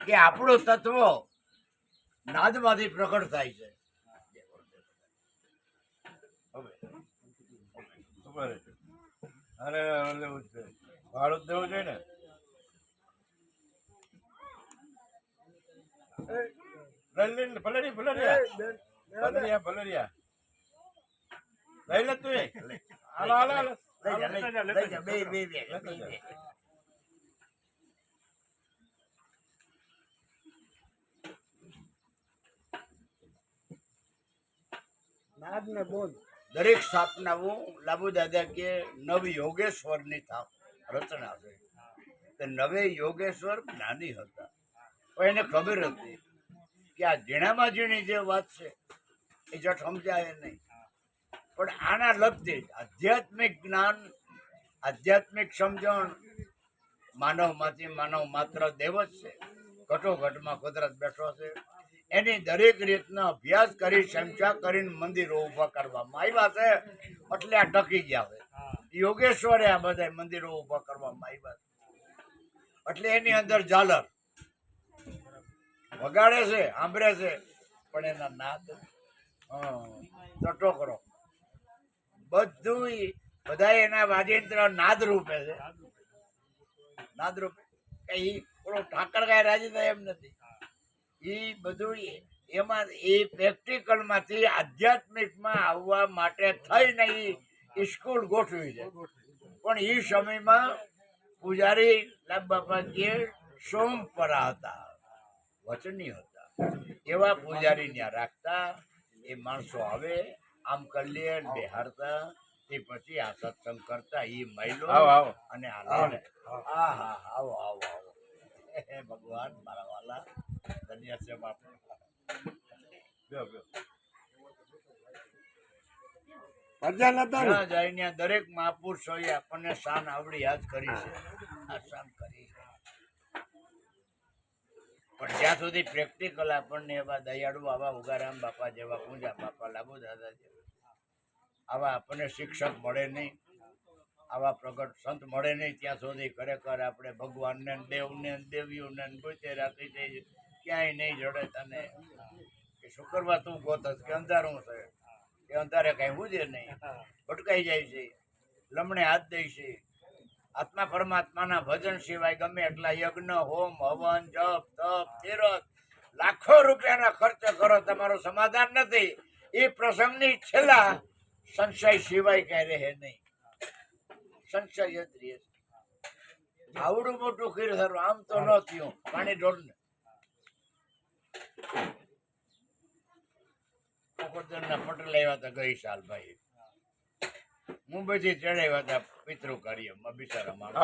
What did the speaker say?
કે આપણું તત્વ નાદમાંથી પ્રકટ થાય છે. અરે લેવું છે, ભાડું દેવું જોઈએ ને. ભલરિયા લઈ લે તું. હાલો હાલો હાલો. લઈ જા, બે. દરેક સ્થાપનાઓ લાબુ દાદા કે નવ યોગેશ્વરની રચના છે. તો નવે યોગેશ્વર જ્ઞાની હતા, પણ એને ખબર હતી કે આ ઝીણામાં ઝીણી જે વાત છે એ જટ સમજાય નહીં. પણ આના લગતી આધ્યાત્મિક જ્ઞાન, આધ્યાત્મિક સમજણ માનવમાંથી માનવ માત્ર દેવ જ છે. ઘટોઘટમાં કુદરત બેઠો છે. એની દરેક રીતનો અભ્યાસ કરી સમજા કરીને મંદિરો ઊભા કરવામાં આવ્યા છે. એટલે આ ટકી ગયા છે. યોગેશ્વરે આ બધા મંદિરો ઊભા કરવામાં આવ્યા છે. એટલે એની અંદર ઝાલર વગાડે છે, સાંભળે છે, પણ એના નાદ ટટોકરો બધું બધા એના વાજિંત્ર નાદ રૂપે છે. નાદ રૂપે એ થોડો ઠાકર ગાય રાજી થાય એમ નથી. એ બધું એમાં એ પ્રેક્ટિકલમાંથી આધ્યાત્મિકમાં આવવા માટે થઈને એ સ્કૂલ ગોઠવી છે. પણ એ સમયમાં પૂજારી લાભ બાપાજી સોમપરા હતા, વચની હતા. એવા પૂજારી ત્યાં રાખતા. એ માણસો આવે આમ કરી લે બેહારતા, તે પછી આ સત્સંગ કરતા. એ મહિલો અને આવો ભગવાન મારા વાલા ધન્ય છે બાપુ. દરેક મહાપુરુષોએ આપણને શાન આવડી યાદ કરી છે. આ શાન કરી, પણ જ્યાં સુધી પ્રેક્ટિકલ આપણને એવા દયાળુ આવા ઉગારામ બાપા જેવા, પૂજા બાપા, લાબુ દાદા જેવા આવા આપણને શિક્ષક મળે નહીં, આવા પ્રગટ સંત મળે નહીં, ત્યાં સુધી ખરેખર આપણે ભગવાનને, દેવને, દેવીઓને ગોતે રાખી ક્યાંય નહીં જડે. તને કે શું કરવા તું ગોતસ કે અંધારું છે, કે અંધારે કઈ ઉજે નહીં, ભટકાઈ જાય છે, લમણે હાથ દે છે. આત્મા પરમાત્માના ભજન સિવાય ગમે એટલા યજ્ઞ, હોમ, હવન, જપ, તપ, તીરથ લાખો રૂપિયાના ખર્ચ કરો, તમારું સમાધાન નથી. એ પ્રસંગની છેલ્લા સંશય સિવાય કઈ રહે નહીં. સંશય જ રહે. આવડું મોટું ખીર સારું આમ તો ન થયું. પાણી ઢોળ ને પટેલ આવ્યા હતા ગઈ સાલ ભાઈ, મુંબઈ થી ચડાવ્યા હતા પિતૃ કાર્યમાં. બિચારા માંડ